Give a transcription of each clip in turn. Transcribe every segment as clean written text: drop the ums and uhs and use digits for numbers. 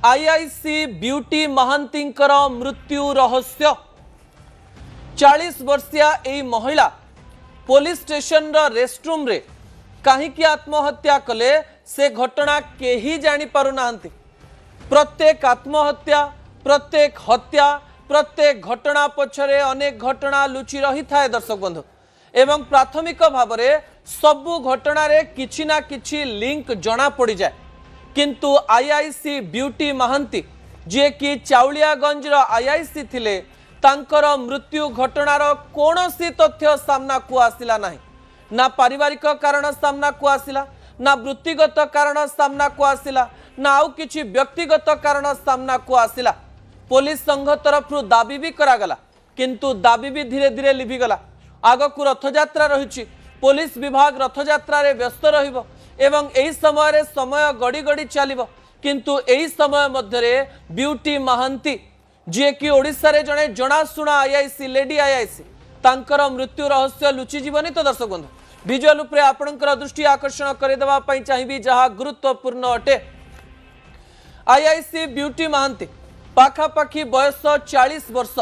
IIC beauty महांतींकर मृत्यु रहस्य 40 वर्षिया एई महिला पुलिस स्टेशन रेस्टरूम रे कहीं आत्महत्या कले से घटना केही जानी पारु नाहंती। प्रत्येक आत्महत्या प्रत्येक हत्या प्रत्येक घटना पछरे अनेक घटना लुचि रही थाए दर्शक बंधु एवं प्राथमिक भाव में सबु घटना रे किछि ना किछि लिंक जना पड़ी जाए किंतु आईआईसी ब्यूटी महांती जे कि चाउलियागंज रो आईआईसी थिले तांकर मृत्यु घटनार कौनसी तथ्य सामना को आसिला नहीं। ना पारिवारिक कारण सामना को आसिला ना वृत्तिगत कारण सामना को आसिला ना आउ किछि व्यक्तिगत कारण सामना को आसिला। पुलिस संघ तरफ दाबी भी करागला किंतु दाबी भी धीरे धीरे लिभिगला। आगकू रथयात्रा रही पुलिस विभाग रथयात्रा रे व्यस्त रहिबो एवं एही समय समय गड़ी गड़ी चलिबो किंतु एही समय मध्यरे ब्यूटी महांती जे कि ओडिसा रे जणे जनाशुना आईआईसी लेडी आईआईसी तांकर मृत्यु रहस्य लुचि जीवनी। तो दर्शक बंधु विजुअल उपरे आपणकर दृष्टि आकर्षण करदेवा पई चाहिबी जहा गुरुत्वपूर्ण अटे। आईआईसी ब्यूटी महांती पाखापाखी बयस 40 वर्ष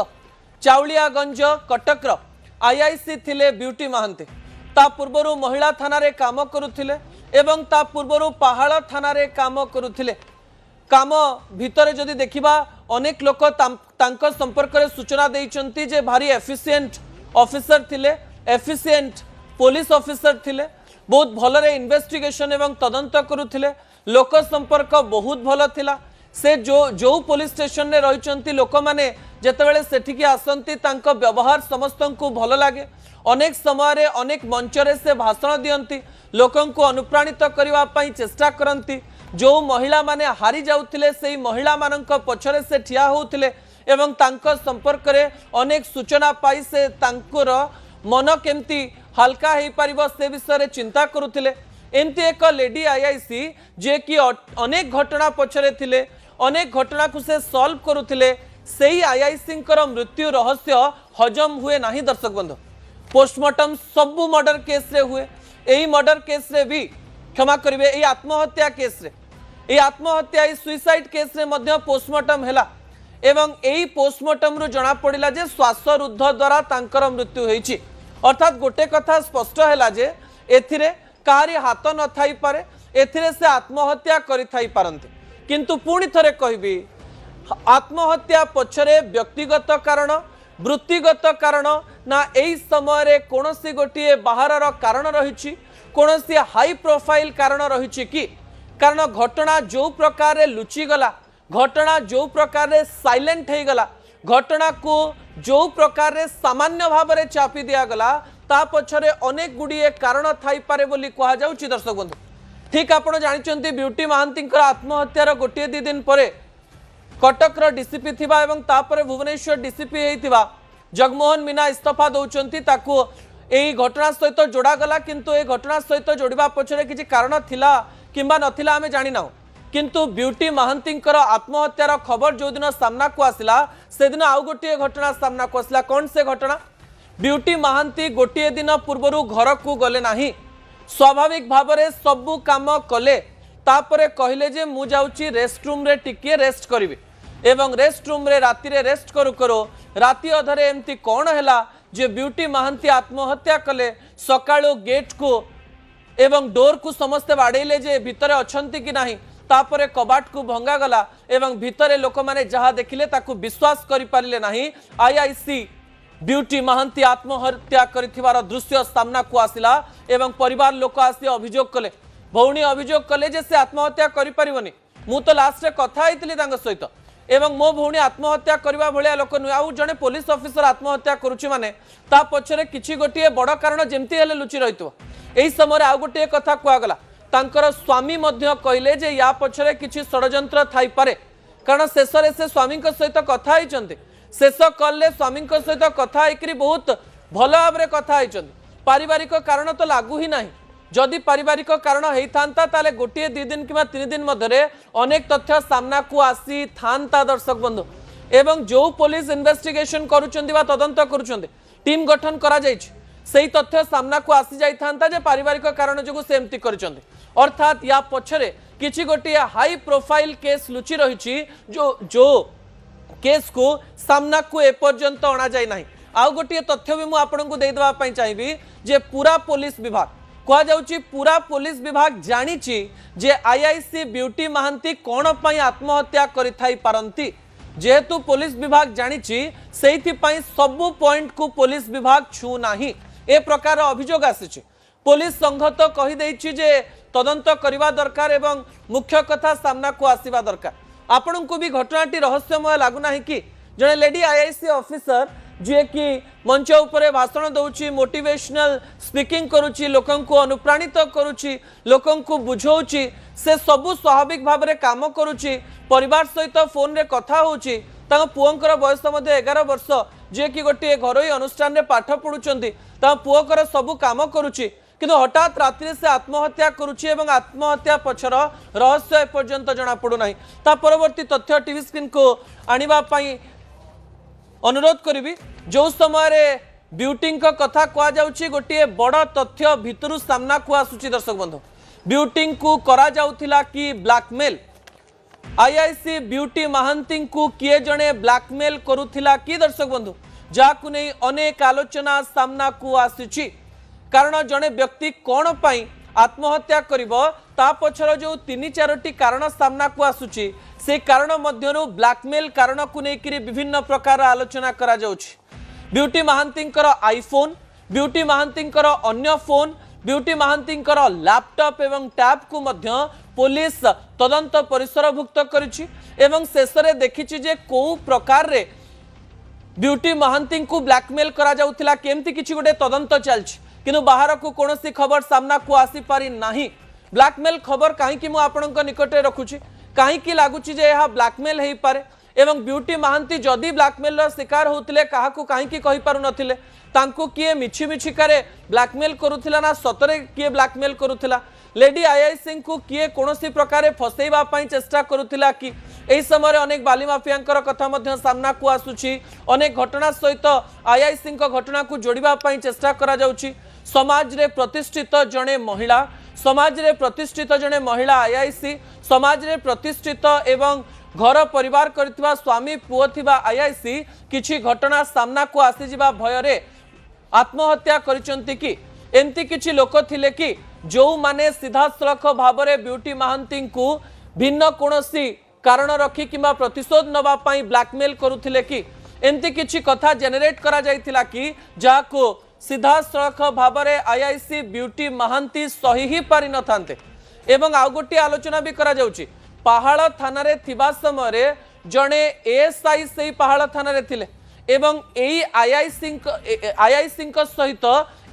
चाउलियागंज कटकर आईआईसी थिले ब्यूटी महांती। ता पूर्वरु महिला थाना रे काम करुथिले एवं ता पूर्वरु पहाड़ थाना रे काम करुथिले। काम भितरे जदि देखिबा अनेक लोक तांको संपर्क रे सूचना देइचंती जे भारी एफिशिएंट ऑफिसर थिले एफिशिएंट पुलिस ऑफिसर थिले बहुत भल रे इन्वेस्टिगेशन एवं तदंत करुथिले लोक संपर्क बहुत भल थिला। से जो पुलिस स्टेशन ने रहिचंती लोक माने जेतेबेले सेठिकी आसंती तांको व्यवहार समस्तंकु भल लागे। अनेक समय रे अनेक मंच रे से भाषण दियंती लोकंकु अनुप्राणित करिवा पई चेष्टा करंती। जो महिला माने हारी जाउथिले सेही महिला मानंक पछरे से ठिया होउथिले एवं तांको संपर्क रे अनेक सूचना पाई से तांकर मन केमती हल्का हेई परिबो से विषय रे चिंता करुथिले। एमती एक लेडी आईआईसी जे कि अनेक घटना पछरे थिले अनेक घटना को से सॉल्व करुथिले सेही आईआईसी कर मृत्यु रहस्य हजम हुए नाही। दर्शक बंधु पोस्टमार्टम सबु मर्डर केस रे हुए एही मर्डर केस रे भी क्षमा करिवे एही आत्महत्या केस रे एही आत्महत्या एही सुइसाइड केस रे मध्य पोस्टमार्टम हैला एवं एही पोस्टमार्टम रु जणा पड़िला जे श्वासरुद्ध द्वारा तांकर मृत्यु होईची। अर्थात गोटे कथा स्पष्ट हैला जे एथिरे काहारी हाथ न थाई पारे एथिरे से आत्महत्या करि थाई पारंती किंतु पुणी थरे कहबी आत्महत्या पछरे व्यक्तिगत कारण वृत्तिगत कारण ना एही समय रे कोनोसी गोटिए बाहरर कारण रहिछि कोनोसी हाई प्रोफाइल कारण रहिछि कि कारण घटना जो प्रकार रे लुचि गला घटना जो प्रकार रे साइलेंट हे गला घटना को जो प्रकार रे सामान्य भाव रे चापी दिया गला ता पछरे अनेक गुड़िए कारण थाई पारे बोली कहा जाउछि। दर्शक बंधु ठीक आपण जानिचंती ब्यूटी महांतींकर आत्महत्यार गोटे दी दिन परे कटकर डीसीपी थिबा एवं तापरे भुवनेश्वर डीसीपी हेइथिबा जगमोहन मीना इस्तीफा दउचंती ताकू एही घटना सहित जोड़ा गला किंतु ए घटना सहित जोड़िबा पछरे किछि कारण थिला किंबा नथिला आमे जानि नाउ किंतु ब्यूटी महांतींकर आत्महत्यार खबर जो दिन सामना को आसिला से दिन आउ गोटे घटना सामना को आसिला। कौन से घटना ब्यूटी महांती गोटे दिन पूर्वरु घर को गले नाही स्वाभाविक भाव में सबु काम कले तापरे कहले जे मु जाउची रेस्टरूम रे टिके रेस्ट करिवे एवं रेस्टरूम रे राति रे रेस्ट करू करो राति अधरे एमती कौन हैला जे ब्यूटी महांती आत्महत्या कले सकाळो गेट को एवं डोर को समस्ते बाड़ेले जे भितरे अछंती कि नाही तापरे कबाट को भंगा गला एवं भितरे लोक माने जहा देखिले ताकू विश्वास करि पारिले नाही। आईआईसी ब्यूटी महांती आत्महत्या करिथिवार दृश्य सामना को आसिला एवं परिवार लोक आसी अभियोग कले भौणी अभियोग कले जे से आत्महत्या करि परिबनी मु तो लास्ट रे कथा आइतिली तांग सहित एवं मो भौणी आत्महत्या करबा भलिया लोक नु आउ जने पुलिस ऑफिसर आत्महत्या करूची माने ता पछरे किछि गोटिए बड़ कारण जेमती हेले लुचि रहितो। एही समय आउ गोटिए कथा कुआ गला तांकर स्वामी मध्य कहले जे या पछरे किछि षडयंत्र थाई पारे कारण शेषरे से स्वामी को सहित कथा आइचंती शेष कल स्वामी को सहित कथा आइकरी बहुत भल भाव में कथा आइचंती पारिवारिक कारण तो लागू ही नाही जदि पारिवारिक कारण होता ताले गोटे 2 दिन कि 3 दिन मध्य अनेक तथ्य सामना को आसी था। दर्शक बंधु एवं जो पुलिस इन्वेस्टिगेशन करुचंदी बा तदंत करुचंदी टीम गठन करा जायछि सेही तथ्य सामना को आसी जाई थांता जे पारिवारिक कारण जोगु से एमती करिसंती अर्थात या पछरे किछि गोटे हाई प्रोफाइल केस लुचि रही जो केस को सामना को एपर्यंत अणा जाए ना। आउ गोटे तथ्य भी मुझे देवाई चाहिए जे पूरा पुलिस विभाग कहुच्छी पूरा पुलिस विभाग जानी जे आईआईसी ब्यूटी महांती कौन पाई आत्महत्या करती जेहेतु पुलिस विभाग जानी से सबु पॉइंट को पुलिस विभाग छू नाही ए प्रकार अभियोग आसी। पुलिस संघ तो कहीदे जे तदंत करवा दरकार एवं मुख्य कथा सामना को आसवा दरकार। आपण को भी घटनाटी रहस्यमय लगुना कि जड़े लेडी आईआईसी ऑफिसर जी कि मंच उपरे भाषण दौची मोटिवेशनल स्पीकिंग करुची लोकन को अनुप्राणित करुची लोकन को बुझाऊची से सबु स्वाभाविक भाव में काम करुची परिवार सहित फोन रे कथा होची पुओंकर बयस 11 वर्ष जे कि गोटे घरोई अनुष्ठान रे पाठ पढ़ुचंती पुओकर सबु काम करुची किंतु हठात रात्रि से आत्महत्या करुची एवं आत्महत्या पछर रहस्य एपर्यंत जना पड़ू नाही। ता परवर्ती तथ्य टीवी स्क्रीन को आनिबा पई अनुरोध करी। जो समय ब्यूटी कथा कहुच्छी गोटे बड़ तथ्य भितर सामना को आसूची दर्शक बंधु ब्यूटी को करा जाउथिला कि ब्लैकमेल आईआईसी ब्यूटी महांती को किए जड़े ब्लैकमेल करुथिला कि दर्शक बंधु जाकु नहीं अनेक आलोचना सामना को आसी कारण जड़े व्यक्ति कौन पाई आत्महत्या करिबो ता पछर जो 3-4टी कारण सामना को आसूची से कारण मध्यरु ब्लैकमेल कारण को लेकर विभिन्न प्रकार आलोचना करा जाउछि। Beauty Mohanty iPhone Beauty Mohanty अन्य फोन ब्यूटी महांती लैपटॉप एवं टैब को मध्य पुलिस तदंत परिसरभुक्त करिछि एवं शेषरे देखिछि जे को प्रकार रे ब्यूटी महांती को ब्लैकमेल करा जाउथिला केमती किछि गोटे तदंत चलछि किंतु बाहर को कौनसी खबर सामना को आसी पारि नाही। ब्लैकमेल खबर कहीं मु आपणक निकट रखुछि कहीं लगुच ब्लैकमेल हो पारे एवं ब्यूटी महांती जदि ब्लैकमेल शिकार होते क्या कहीं कही पारु नथिले तांको किए मिछि मिछिकारे ब्लैकमेल करुथिला ना सतरे किए ब्लैकमेल करुथिला लेडी आईआईसी को किए कौनसी प्रकार फसैबा पई चेष्टा करुथिला कि एही समय अनेक बाली माफियांकर कथा मध्य सामना को आसुछि अनेक घटना सहित आईआईसी घटना को जोड़िबा पई चेष्टा करा जाउछि। समाज रे प्रतिष्ठित जड़े महिला समाज रे प्रतिष्ठित जड़े महिला आईआईसी समाज रे प्रतिष्ठित एवं घर परिवार करथिबा स्वामी पुओ थिबा आईआईसी किछि घटना सामना को आसी जिबा भय रे आत्महत्या करिसंती कि एमती किछि लोक थिले कि जो माने सीधा सड़क भाव में ब्यूटी महांती को भिन्न कोनोसी कारण रखी किंबा प्रतिशोध नबा पई ब्लैकमेल करुथिले कि एमती किछि कथा जेनेरेट करा जायतिला कि जाको सीधा सड़क भाव में आईआईसी ब्यूटी महांती सही ही पारि न थांते एवं आउ गोटे आलोचना भी करा जाउची पहाड़ थाना रे थिबा समय जड़े एएसआई से पहाड़ थाना रे थिले एवं एई आईआईसी सहित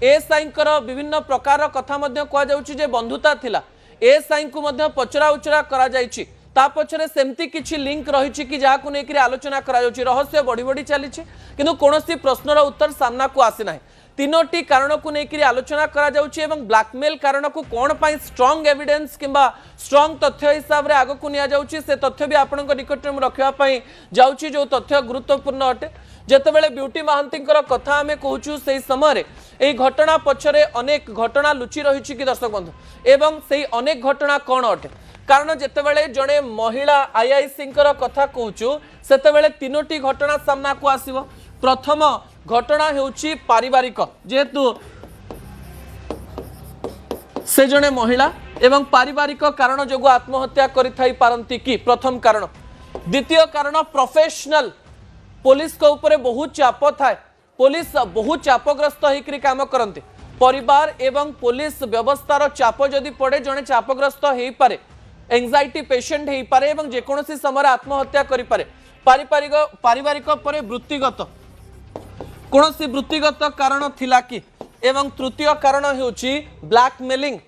एएसआई विभिन्न प्रकार कथा मध्य कह जाउची जे बंधुता थिला एएसआई को मध्य पचरा उचरा करा जायची ता पछरे सेमती किछि लिंक रहिछि कि जाहाकु नेकरी आलोचना करा जाउची रहस्य बढ़ी बढ़ी चलीछि किंतु कोनोसी प्रश्नर उत्तर सामना को आसी नाही। तीनोटी कारण को लेकर आलोचना करा जाउची एवं ब्लैकमेल कारण को कौन पाई स्ट्रांग एविडेंस किंबा स्ट्रांग तथ्य हिसाब रे आगो को निया जाउची से तथ्य भी आपनक निकट में रखिबा पई जाउची जो तथ्य गुरुत्वपूर्ण अटे जेतेबेले ब्यूटी महांती कथा आमे कहूचु से समय एई घटना पछरे अनेक घटना लुचि रहिछि कि दर्शक बंधु एवं सेई अनेक घटना कौन अटे कारण जेतेबेले जड़े महिला आईआईसी कथा कहूचु सेतेबेले तीनोटी घटना सामना को आसीबो। प्रथम घटना हेउची पारिवारिक जेहेतु से जने महिला एवं पारिवारिक कारण जो आत्महत्या करिथाई पारंती कि प्रथम कारण। द्वितीय कारण प्रोफेशनल पुलिस को ऊपर बहुत चाप थाए पुलिस बहुत चापग्रस्त होकर काम करते परिवार एवं पुलिस व्यवस्थार चाप जदि पड़े जड़े चापग्रस्त हो पारे एंजाइटी पेशेंट हो पारे एवं जेकोसी समय आत्महत्या करि पारे पारिवारिक पर वृत्तिगत कौन सी वृत्तिगत कारण थिला कि एवं तृतीय कारण हेउची ब्लैकमेलिंग।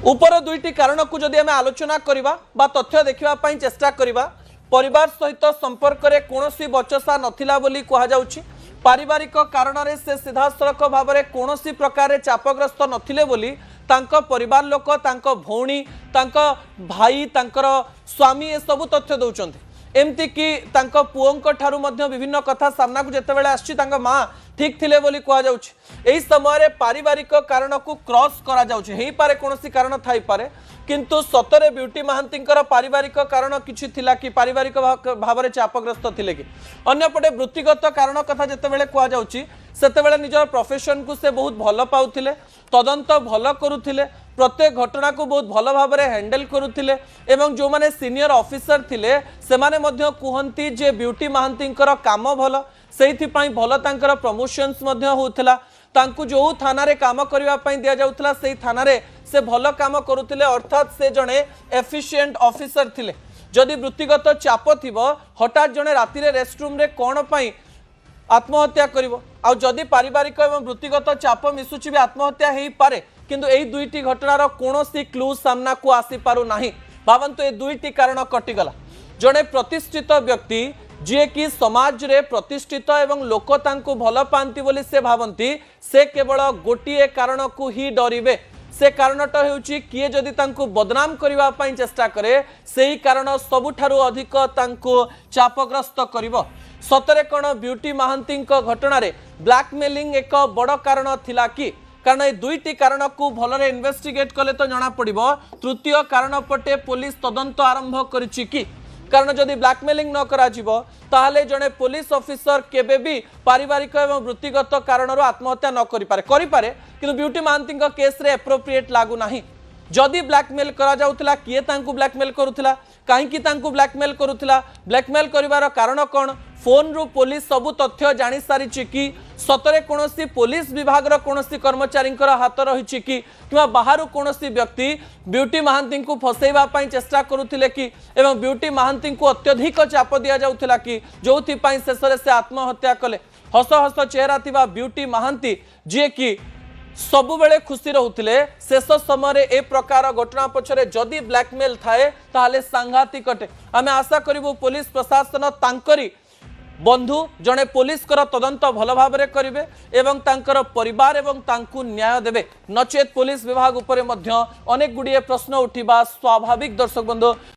ऊपर दुईटी कारण को जदि आम आलोचना करबा बा तथ्य देखिबा पई चेष्टा करबा परिवार सहित संपर्क रे कोनोसी बचसा नथिला बोली कहा जाउची पारिवारिक कारण रे से सीधा सड़क भाव में कोनोसी प्रकार चापग्रस्त नथिले बोली तांको परिवार लोक तांको भौणी तांको भाई तांकर स्वामी ए सब तथ्य दउचंती एमती कि तांको पुओंको ठारू मध्य विभिन्न कथा सामना को जेते बेले आछि तांको मां ठीक थिले बोली कुआ जाउछि। एही समय पारिवारिक कारण को क्रॉस करा जाउछि, हेई पारे कोनोसी कारण थाई पारे, किंतु सतरे ब्यूटी महांतींकर पारिवारिक कारण किछि थिला कि पारिवारिक भावरे चापग्रस्त थिले कि अन्यपटे वृत्तिगत कारण कथा जेते बेले कुआ जाउछि सेते बेले निजर प्रोफेशन को से बहुत भल पाउथिले, तदंत भल करुथिले, प्रत्येक घटना को बहुत भल भाव में हैंडल करुथिले एवं जो माने सीनियर ऑफिसर थिले से माने मध्य कुहंती जे ब्यूटी महांतींकर काम भल सेइथि पई भल तांकर प्रमोशंस मध्य होउथला, तांकु जो थाना रे काम करिवा पई दिया जाउथला सेई थाना रे से भल काम करुथिले, अर्थात से जणे एफिशिएंट ऑफिसर थिले। जदि वृत्तिगत चाप थिबो हठात जणे राति रे रेस्टरूम रे कोन पई आत्महत्या करिवो आ जदि पारिवारिक एवं वृत्तिगत चाप मिसुची भी आत्महत्या हेई पारे, किंतु एई दुईटी घटनार कोनोसी क्लू सामना को आसी पारु नाही। भावंतु ए दुईटी कारण कटिगला। जणे प्रतिष्ठित व्यक्ति जे कि समाज रे प्रतिष्ठित एवं लोक तांको भल पांती बोली से भावंती से केवल गोटिए कारण को ही डरिबे। से कारणटा हेउची किए जदि तांको बदनाम करिवा पई चेष्टा करे सेही कारण सबुठारु अधिक तांको चापग्रस्त करिवो। सतरे कोन ब्यूटी महांतींक घटना रे ब्लैकमेलिंग एक बड़ कारण थिला कि कारण ए दुईटी कारण को भलरे इन्वेस्टिगेट कले तो जना पड़िबो। तृतीय कारण पटे पुलिस तदंत आरंभ करिछि कि कारण जदि ब्लैकमेलिंग न करा जिवो ताहले जने पुलिस ऑफिसर केबे भी पारिवारिक एवं वृत्तिगत कारणरो आत्महत्या न करि पारे किंतु ब्यूटी महांतींक केस रे एप्रोप्रिएट लागू नाही। जदि ब्लैकमेल करा जाउथला किए तांकु ब्लैकमेल करूथला, काहेकि तांकु ब्लैकमेल करूथला, ब्लैकमेल करिवार कारण कोन, फोन रु पुलिस सबु तथ्य जानि सारिछि कि सतरे कोनोसी पुलिस विभाग रो कोनोसी कर्मचारींकर हाथ रहिछि कि किबा बाहरु कोनोसी व्यक्ति ब्यूटी महांती को फसैबा पई चेष्टा करूथिले कि एवं ब्यूटी महांती को अत्यधिक चाप दिया जाउथला कि जोथि पई शेषरे से आत्महत्या कले। हस हस चेहरा थिबा ब्यूटी महांती जे कि सबु बेले खुशी रहउथिले शेष समय ए प्रकार घटना पछरे जदि ब्लैकमेल थाए ताहले सांघातिक अटे। आमे आशा करिवु पुलिस प्रशासन तांकरी बंधु जड़े पुलिस कर तदंत भल भाव में करेंगे एवं तांकर परिवार एवं तांकु न्याय देवे, नचेत पुलिस विभाग उपरे मध्य अनेक गुड़िए प्रश्न उठिबा स्वाभाविक। दर्शक बंधु।